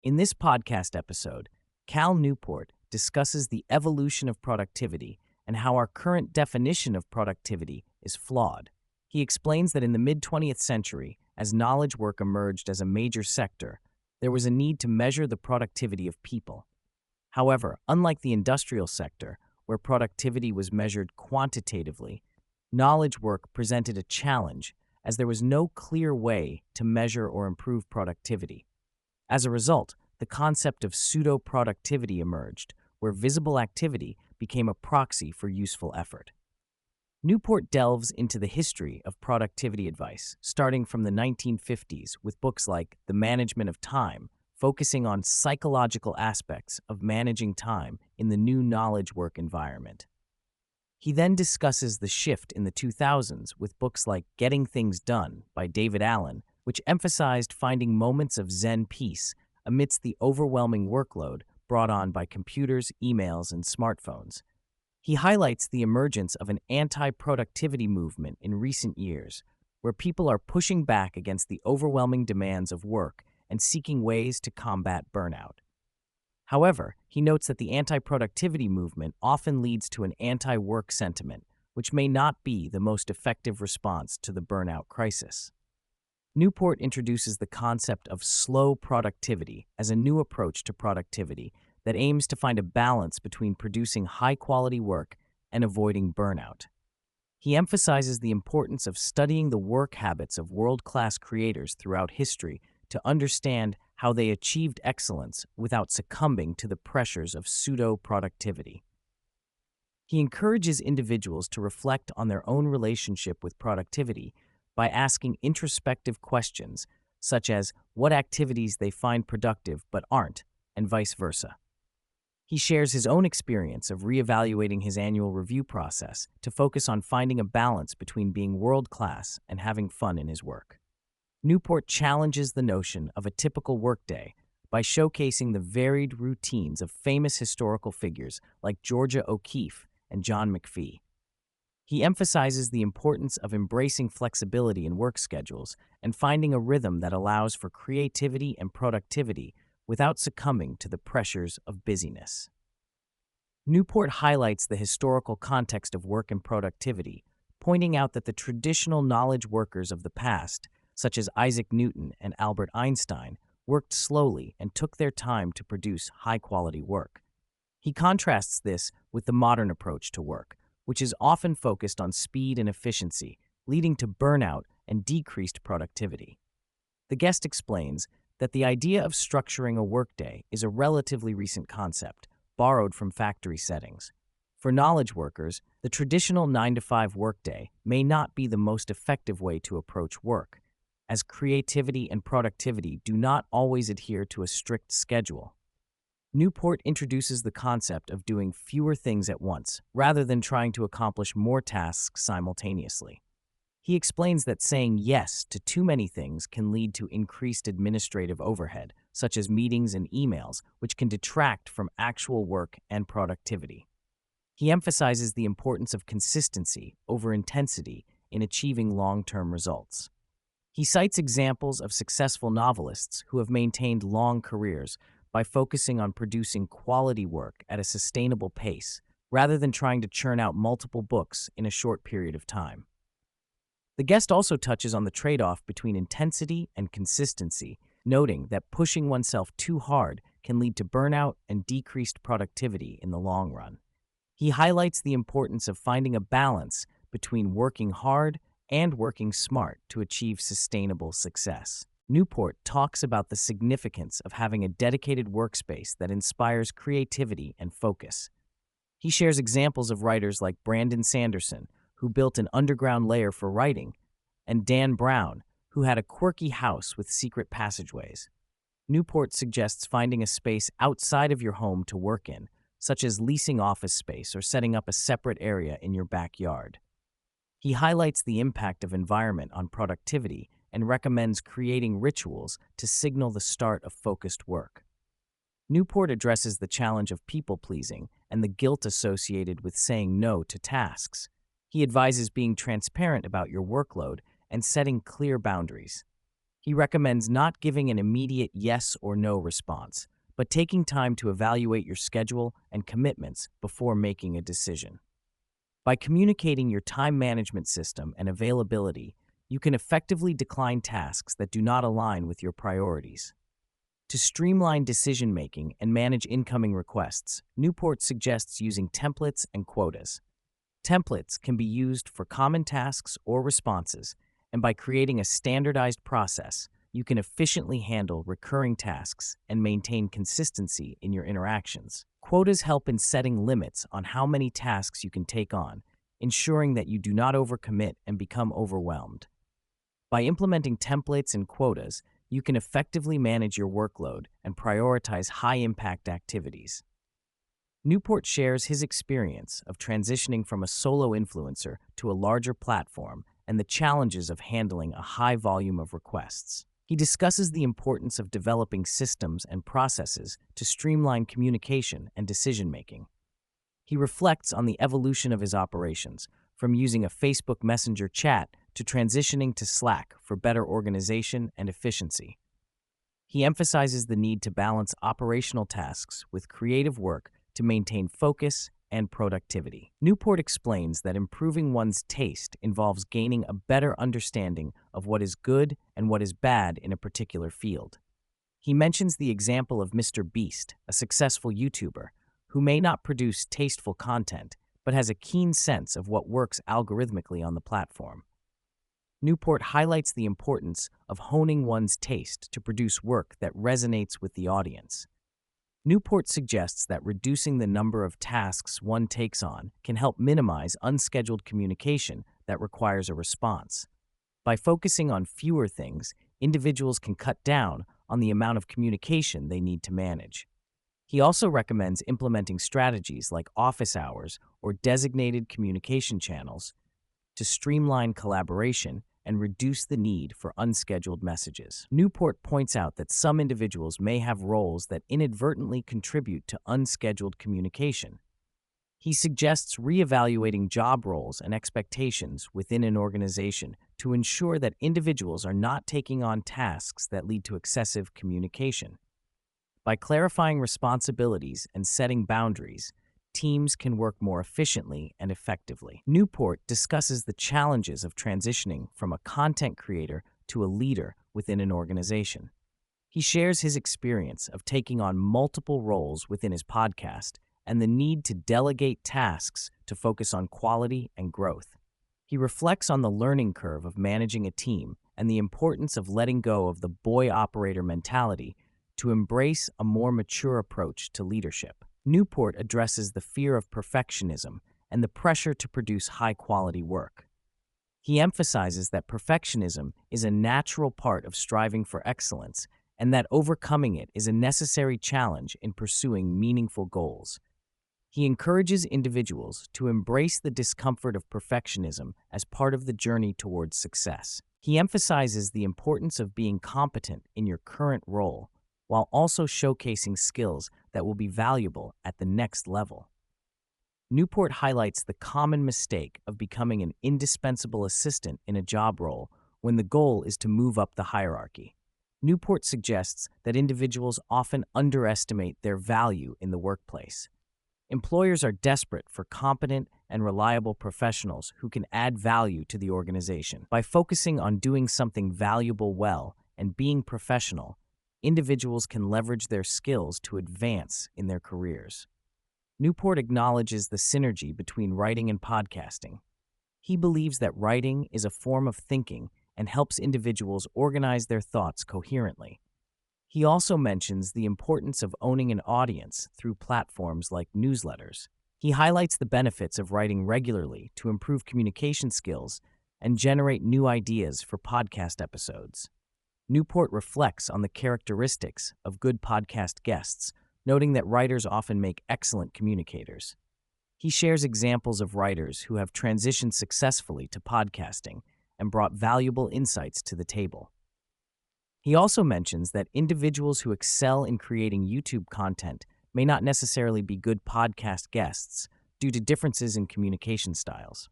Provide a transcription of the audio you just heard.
In this podcast episode, Cal Newport discusses the evolution of productivity and how our current definition of productivity is flawed. He explains that in the mid-20th century, as knowledge work emerged as a major sector, there was a need to measure the productivity of people. However, unlike the industrial sector, where productivity was measured quantitatively, knowledge work presented a challenge as there was no clear way to measure or improve productivity. As a result, the concept of pseudo-productivity emerged, where visible activity became a proxy for useful effort. Newport delves into the history of productivity advice, starting from the 1950s with books like The Management of Time, focusing on psychological aspects of managing time in the new knowledge work environment. He then discusses the shift in the 2000s with books like Getting Things Done by David Allen, which emphasized finding moments of Zen peace amidst the overwhelming workload brought on by computers, emails, and smartphones. He highlights the emergence of an anti-productivity movement in recent years, where people are pushing back against the overwhelming demands of work and seeking ways to combat burnout. However, he notes that the anti-productivity movement often leads to an anti-work sentiment, which may not be the most effective response to the burnout crisis. Newport introduces the concept of slow productivity as a new approach to productivity that aims to find a balance between producing high-quality work and avoiding burnout. He emphasizes the importance of studying the work habits of world-class creators throughout history to understand how they achieved excellence without succumbing to the pressures of pseudo-productivity. He encourages individuals to reflect on their own relationship with productivity by asking introspective questions, such as what activities they find productive but aren't, and vice versa. He shares his own experience of reevaluating his annual review process to focus on finding a balance between being world-class and having fun in his work. Newport challenges the notion of a typical workday by showcasing the varied routines of famous historical figures like Georgia O'Keeffe and John McPhee. He emphasizes the importance of embracing flexibility in work schedules and finding a rhythm that allows for creativity and productivity without succumbing to the pressures of busyness. Newport highlights the historical context of work and productivity, pointing out that the traditional knowledge workers of the past, such as Isaac Newton and Albert Einstein, worked slowly and took their time to produce high-quality work. He contrasts this with the modern approach to work, which is often focused on speed and efficiency, leading to burnout and decreased productivity. The guest explains that the idea of structuring a workday is a relatively recent concept, borrowed from factory settings. For knowledge workers, the traditional 9-to-5 workday may not be the most effective way to approach work, as creativity and productivity do not always adhere to a strict schedule. Newport introduces the concept of doing fewer things at once, rather than trying to accomplish more tasks simultaneously. He explains that saying yes to too many things can lead to increased administrative overhead, such as meetings and emails, which can detract from actual work and productivity. He emphasizes the importance of consistency over intensity in achieving long-term results. He cites examples of successful novelists who have maintained long careers by focusing on producing quality work at a sustainable pace, rather than trying to churn out multiple books in a short period of time. The guest also touches on the trade-off between intensity and consistency, noting that pushing oneself too hard can lead to burnout and decreased productivity in the long run. He highlights the importance of finding a balance between working hard and working smart to achieve sustainable success. Newport talks about the significance of having a dedicated workspace that inspires creativity and focus. He shares examples of writers like Brandon Sanderson, who built an underground lair for writing, and Dan Brown, who had a quirky house with secret passageways. Newport suggests finding a space outside of your home to work in, such as leasing office space or setting up a separate area in your backyard. He highlights the impact of environment on productivity and recommends creating rituals to signal the start of focused work. Newport addresses the challenge of people-pleasing and the guilt associated with saying no to tasks. He advises being transparent about your workload and setting clear boundaries. He recommends not giving an immediate yes or no response, but taking time to evaluate your schedule and commitments before making a decision. By communicating your time management system and availability, you can effectively decline tasks that do not align with your priorities. To streamline decision-making and manage incoming requests, Newport suggests using templates and quotas. Templates can be used for common tasks or responses, and by creating a standardized process, you can efficiently handle recurring tasks and maintain consistency in your interactions. Quotas help in setting limits on how many tasks you can take on, ensuring that you do not overcommit and become overwhelmed. By implementing templates and quotas, you can effectively manage your workload and prioritize high-impact activities. Newport shares his experience of transitioning from a solo influencer to a larger platform and the challenges of handling a high volume of requests. He discusses the importance of developing systems and processes to streamline communication and decision-making. He reflects on the evolution of his operations, from using a Facebook Messenger chat to transitioning to Slack for better organization and efficiency. He emphasizes the need to balance operational tasks with creative work to maintain focus and productivity. Newport explains that improving one's taste involves gaining a better understanding of what is good and what is bad in a particular field. He mentions the example of Mr. Beast, a successful YouTuber, who may not produce tasteful content, but has a keen sense of what works algorithmically on the platform. Newport highlights the importance of honing one's taste to produce work that resonates with the audience. Newport suggests that reducing the number of tasks one takes on can help minimize unscheduled communication that requires a response. By focusing on fewer things, individuals can cut down on the amount of communication they need to manage. He also recommends implementing strategies like office hours or designated communication channels to streamline collaboration and reduce the need for unscheduled messages. Newport points out that some individuals may have roles that inadvertently contribute to unscheduled communication. He suggests reevaluating job roles and expectations within an organization to ensure that individuals are not taking on tasks that lead to excessive communication. By clarifying responsibilities and setting boundaries, teams can work more efficiently and effectively. Newport discusses the challenges of transitioning from a content creator to a leader within an organization. He shares his experience of taking on multiple roles within his podcast and the need to delegate tasks to focus on quality and growth. He reflects on the learning curve of managing a team and the importance of letting go of the boy operator mentality to embrace a more mature approach to leadership. Newport addresses the fear of perfectionism and the pressure to produce high-quality work. He emphasizes that perfectionism is a natural part of striving for excellence and that overcoming it is a necessary challenge in pursuing meaningful goals. He encourages individuals to embrace the discomfort of perfectionism as part of the journey towards success. He emphasizes the importance of being competent in your current role, while also showcasing skills that will be valuable at the next level. Newport highlights the common mistake of becoming an indispensable assistant in a job role when the goal is to move up the hierarchy. Newport suggests that individuals often underestimate their value in the workplace. Employers are desperate for competent and reliable professionals who can add value to the organization. By focusing on doing something valuable well and being professional, individuals can leverage their skills to advance in their careers. Newport acknowledges the synergy between writing and podcasting. He believes that writing is a form of thinking and helps individuals organize their thoughts coherently. He also mentions the importance of owning an audience through platforms like newsletters. He highlights the benefits of writing regularly to improve communication skills and generate new ideas for podcast episodes. Newport reflects on the characteristics of good podcast guests, noting that writers often make excellent communicators. He shares examples of writers who have transitioned successfully to podcasting and brought valuable insights to the table. He also mentions that individuals who excel in creating YouTube content may not necessarily be good podcast guests due to differences in communication styles.